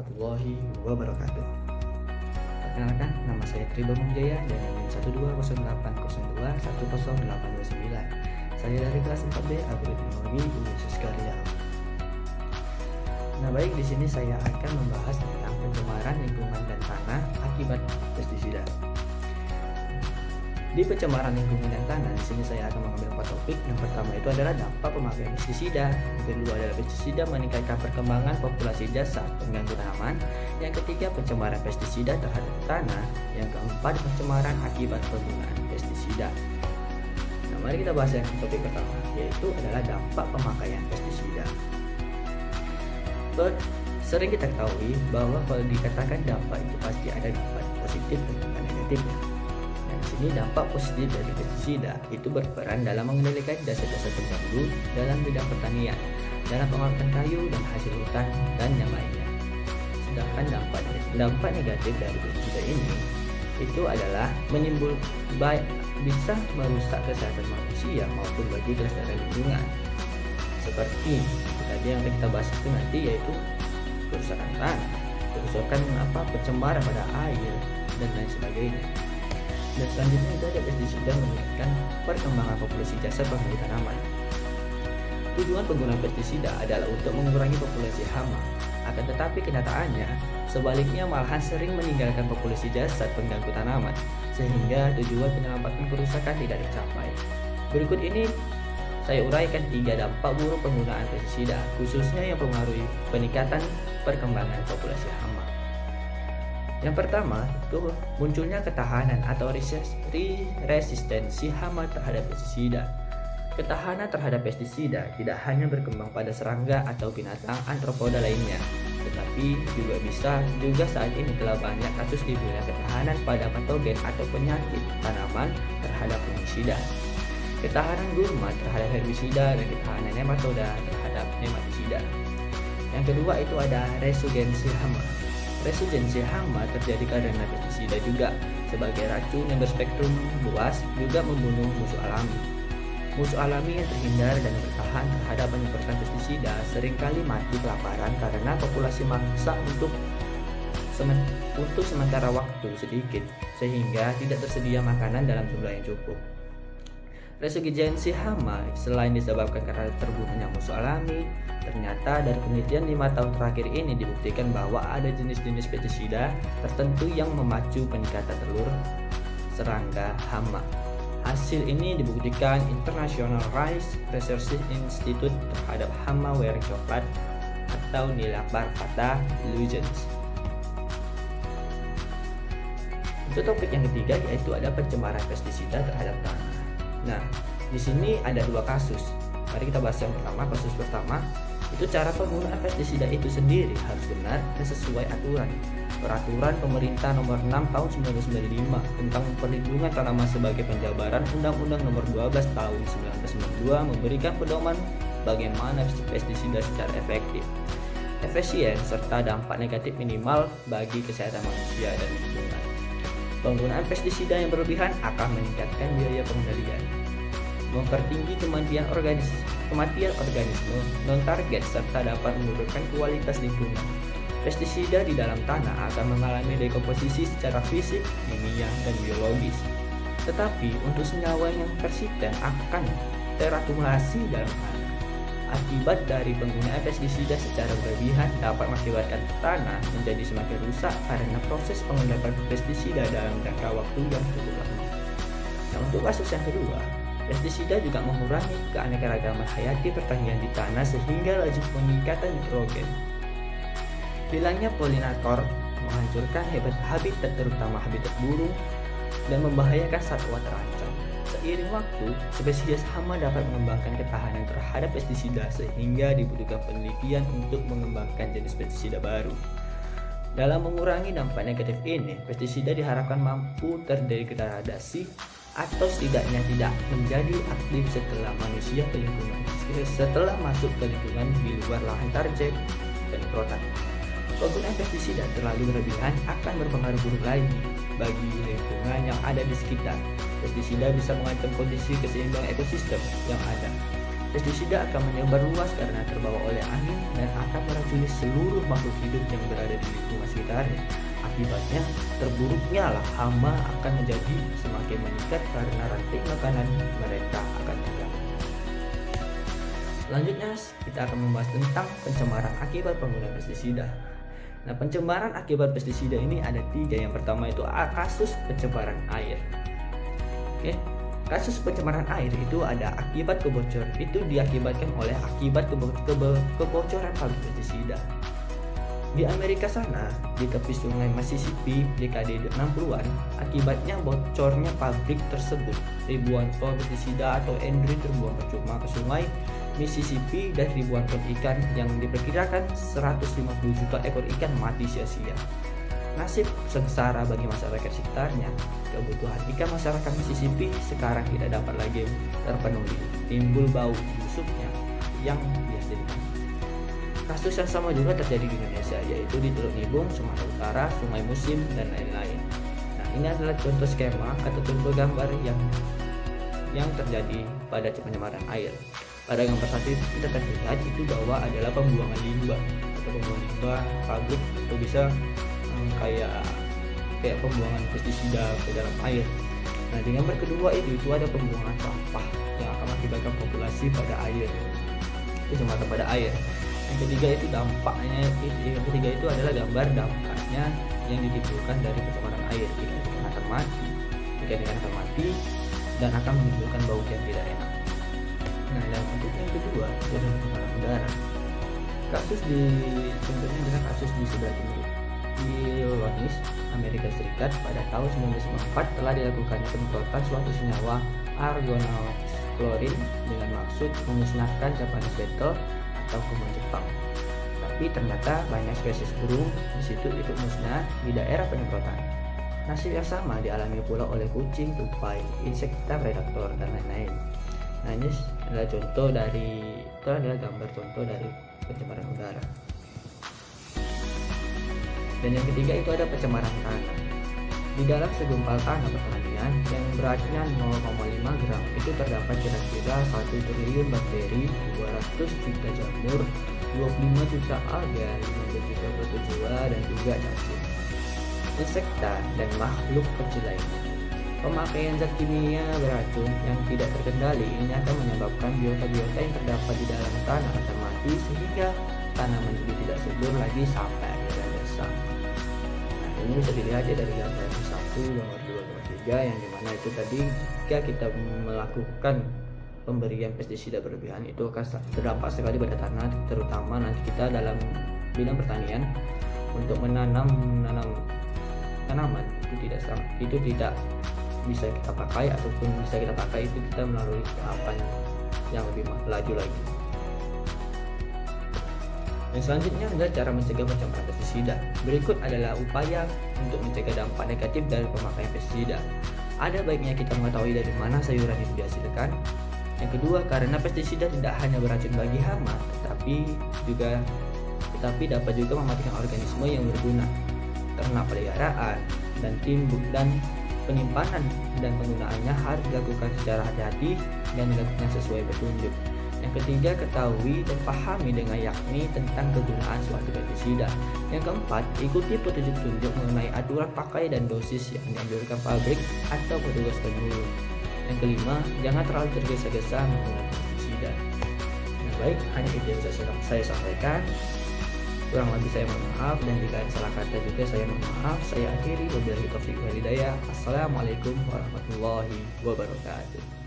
warahmatullahi wabarakatuh. Perkenalkan, nama saya Tribamung Jaya dan NIM 12080210829. Saya dari kelas 4B Agroteknologi Universitas Riau. Nah, baik, di sini saya akan membahas tentang pencemaran lingkungan dan tanah akibat pestisida. Di pencemaran lingkungan dan tanah, di sini saya akan mengambil 4 topik. Yang pertama itu adalah dampak pemakaian pestisida. Yang kedua adalah pestisida meningkatkan perkembangan populasi jasad pengganggu tanaman. Yang ketiga, pencemaran pestisida terhadap tanah. Yang keempat, pencemaran akibat penggunaan pestisida. Nah, mari kita bahas yang topik pertama, yaitu adalah dampak pemakaian pestisida. Sering kita ketahui bahwa kalau dikatakan dampak itu pasti ada dampak positif dan dampak negatifnya. Di sini dampak positif dari pestisida itu berperan dalam mengendalikan jasa-jasa terganggu dalam bidang pertanian, dalam pengolahan kayu dan hasil hutan dan yang lainnya. Sedangkan dampak negatif dari pestisida ini itu adalah bisa merusak kesehatan manusia maupun bagi kelestarian lingkungan. Seperti tadi yang kita bahas itu nanti, yaitu kerusakan tanah, pencemaran pada air dan lain sebagainya. Dan selanjutnya itu ada pestisida meningkatkan perkembangan populasi jasad pengganggu tanaman. Tujuan penggunaan pestisida adalah untuk mengurangi populasi hama. Akan tetapi kenyataannya sebaliknya malahan sering meninggalkan populasi jasad pengganggu tanaman, sehingga tujuan penyelamatan kerusakan tidak tercapai. Berikut ini saya uraikan 3 dampak buruk penggunaan pestisida, khususnya yang mempengaruhi peningkatan perkembangan populasi hama. Yang pertama itu munculnya ketahanan atau resistensi hama terhadap pestisida. Ketahanan terhadap pestisida tidak hanya berkembang pada serangga atau binatang antropoda lainnya, tetapi juga saat ini telah banyak kasus timbulnya ketahanan pada patogen atau penyakit tanaman terhadap fungisida. Ketahanan gurma terhadap herbisida dan ketahanan nematoda terhadap nematisida. Yang kedua itu ada resurgensi hama. Resurgensi hama terjadi karena pestisida juga sebagai racun yang berspektrum luas juga membunuh musuh alami. Musuh alami yang terhindar dan bertahan terhadap penyemprotan pestisida seringkali mati kelaparan karena populasi mangsa untuk sementara waktu sedikit, sehingga tidak tersedia makanan dalam jumlah yang cukup. Resistensi hama selain disebabkan karena terbunuhnya musuh alami, ternyata dari penelitian 5 tahun terakhir ini dibuktikan bahwa ada jenis-jenis pestisida tertentu yang memacu peningkatan telur serangga hama. Hasil ini dibuktikan International Rice Research Institute terhadap hama wearing coklat atau Nilakbar Fata Illusions. Untuk topik yang ketiga yaitu ada pencemaran pestisida terhadap tanah. Nah, di sini ada 2 kasus. Mari kita bahas yang pertama. Kasus pertama itu cara penggunaan pestisida itu sendiri harus benar dan sesuai aturan. Peraturan Pemerintah Nomor 6 Tahun 1995 tentang Perlindungan Tanaman sebagai penjabaran Undang-Undang Nomor 12 Tahun 1992 memberikan pedoman bagaimana pestisida secara efektif, efisien, serta dampak negatif minimal bagi kesehatan manusia dan lingkungan. Penggunaan pestisida yang berlebihan akan meningkatkan biaya pengendalian, mempertinggi kematian organisme non-target, serta dapat menurunkan kualitas lingkungan. Pestisida di dalam tanah akan mengalami dekomposisi secara fisik, kimia, dan biologis. Tetapi untuk senyawa yang persisten akan terakumulasi dalam tanah. Akibat dari penggunaan pestisida secara berlebihan dapat mengakibatkan tanah menjadi semakin rusak karena proses pengendapan pestisida dalam jangka waktu yang cukup lama. Nah, untuk kasus yang kedua, pestisida juga mengurangi keanekaragaman hayati pertanian di tanah sehingga laju peningkatan nitrogen. Hilangnya polinator menghancurkan habitat terutama habitat burung dan membahayakan satwa terancam. Seiring waktu, spesies hama dapat mengembangkan ketahanan terhadap pestisida sehingga dibutuhkan penelitian untuk mengembangkan jenis pestisida baru. Dalam mengurangi dampak negatif ini, pestisida diharapkan mampu terdegradasi atau setidaknya tidak menjadi aktif setelah manusia ke lingkungan, setelah masuk ke lingkungan di luar lahan target penyemprotan. Penggunaan pestisida terlalu berlebihan akan berpengaruh buruk lagi bagi lingkungan yang ada di sekitar. Pestisida bisa mengancam kondisi keseimbangan ekosistem yang ada. Pestisida akan menyebar luas karena terbawa oleh angin dan akan meracuni seluruh makhluk hidup yang berada di lingkungan sekitarnya. Akibatnya, terburuknya lah hama akan menjadi semakin meningkat karena rantai makanan mereka akan terganggu. Selanjutnya, kita akan membahas tentang pencemaran akibat penggunaan pestisida. Nah, pencemaran akibat pestisida ini ada 3. Yang pertama itu kasus pencemaran air. Oke. Kasus pencemaran air itu ada akibat kebocoran, itu diakibatkan oleh akibat kebocoran pabrik pestisida. Di Amerika sana, di tepi sungai Mississippi dekade 60-an, akibatnya bocornya pabrik tersebut, ribuan ton pestisida atau endrin terbuang percuma ke sungai Mississippi dan ribuan ton ikan yang diperkirakan 150 juta ekor ikan mati sia-sia. Nasib sengsara bagi masyarakat sekitarnya. Kebutuhan ikan masyarakat Mississippi sekarang tidak dapat lagi terpenuhi, timbul bau busuknya yang biasa dikenal. Kasus yang sama juga terjadi di Indonesia, yaitu di Teluk Nibung, Sumatera Utara, Sungai Musim, dan lain-lain. Nah, ini adalah contoh skema atau contoh gambar yang terjadi pada pencemaran air. Pada gambar satu kita akan lihat itu bahwa adalah pembuangan limbah atau pembuangan limbah pabrik, atau bisa kayak pembuangan pestisida ke dalam air. Nah, di gambar kedua itu ada pembuangan sampah yang akan mengakibatkan populasi pada air, pencemaran pada air. Yang ketiga itu dampaknya, yang ketiga itu adalah gambar dampaknya yang ditimbulkan dari pencemaran air. Ikan akan mati dan akan menimbulkan bau yang tidak enak. Nah, dan untuk yang kedua itu adalah pencemaran udara. Contohnya adalah kasus di sebelah timur Illinois, Amerika Serikat. Pada tahun 1994 telah dilakukannya penyemprotan suatu senyawa argonaut-klorin dengan maksud memusnahkan Japanese beetle atau kuman Jepang. Tapi ternyata banyak spesies burung di situ ikut musnah di daerah penyemprotan. Nasib yang sama dialami pula oleh kucing, tupai, insekta predator, dan lain-lain. Nah, ini adalah gambar contoh dari pencemaran udara. Dan yang ketiga itu ada pencemaran tanah. Di dalam segumpal tanah pertanian yang beratnya 0,5 gram itu terdapat kira-kira 1 triliun bakteri, 200 juta jamur, 25 juta alga, 5 juta protozoa, dan juga cacing, insekta, dan makhluk kecil lainnya. Pemakaian zat kimia beracun yang tidak terkendali ini akan menyebabkan biota-biota yang terdapat di dalam tanah akan mati sehingga tanaman jadi tidak subur lagi sampai akhirnya gersang. Nah, ini bisa dilihat ya dari gambar 1, gambar 2, gambar 3, yang dimana itu tadi jika kita melakukan pemberian pestisida berlebihan itu akan berdampak sekali pada tanah, terutama nanti kita dalam bidang pertanian untuk menanam tanaman itu tidak bisa kita pakai, ataupun bisa kita pakai itu kita melalui tahapan yang lebih laju lagi. Dan selanjutnya adalah cara mencegah pencemaran pestisida. Berikut adalah upaya untuk mencegah dampak negatif dari pemakaian pestisida. Ada baiknya kita mengetahui dari mana sayuran itu dihasilkan. Yang kedua, karena pestisida tidak hanya beracun bagi hama, tetapi dapat juga mematikan organisme yang berguna, ternak peliharaan, dan penyimpanan dan penggunaannya harus dilakukan secara hati-hati dan dilakukan sesuai petunjuk. Yang ketiga, ketahui dan pahami dengan yakni tentang kegunaan suatu pestisida. Yang keempat, ikuti petunjuk-petunjuk mengenai aturan pakai dan dosis yang dianjurkan pabrik atau petugas penyuluh. Yang kelima, jangan terlalu tergesa-gesa menggunakan pestisida. Nah, baik, hanya itu yang bisa saya sampaikan. Kurang lebih saya mohon maaf, dan jika ada salah kata juga saya mohon maaf. Saya akhiri, wabillahi taufiq wal hidayah. Assalamualaikum warahmatullahi wabarakatuh.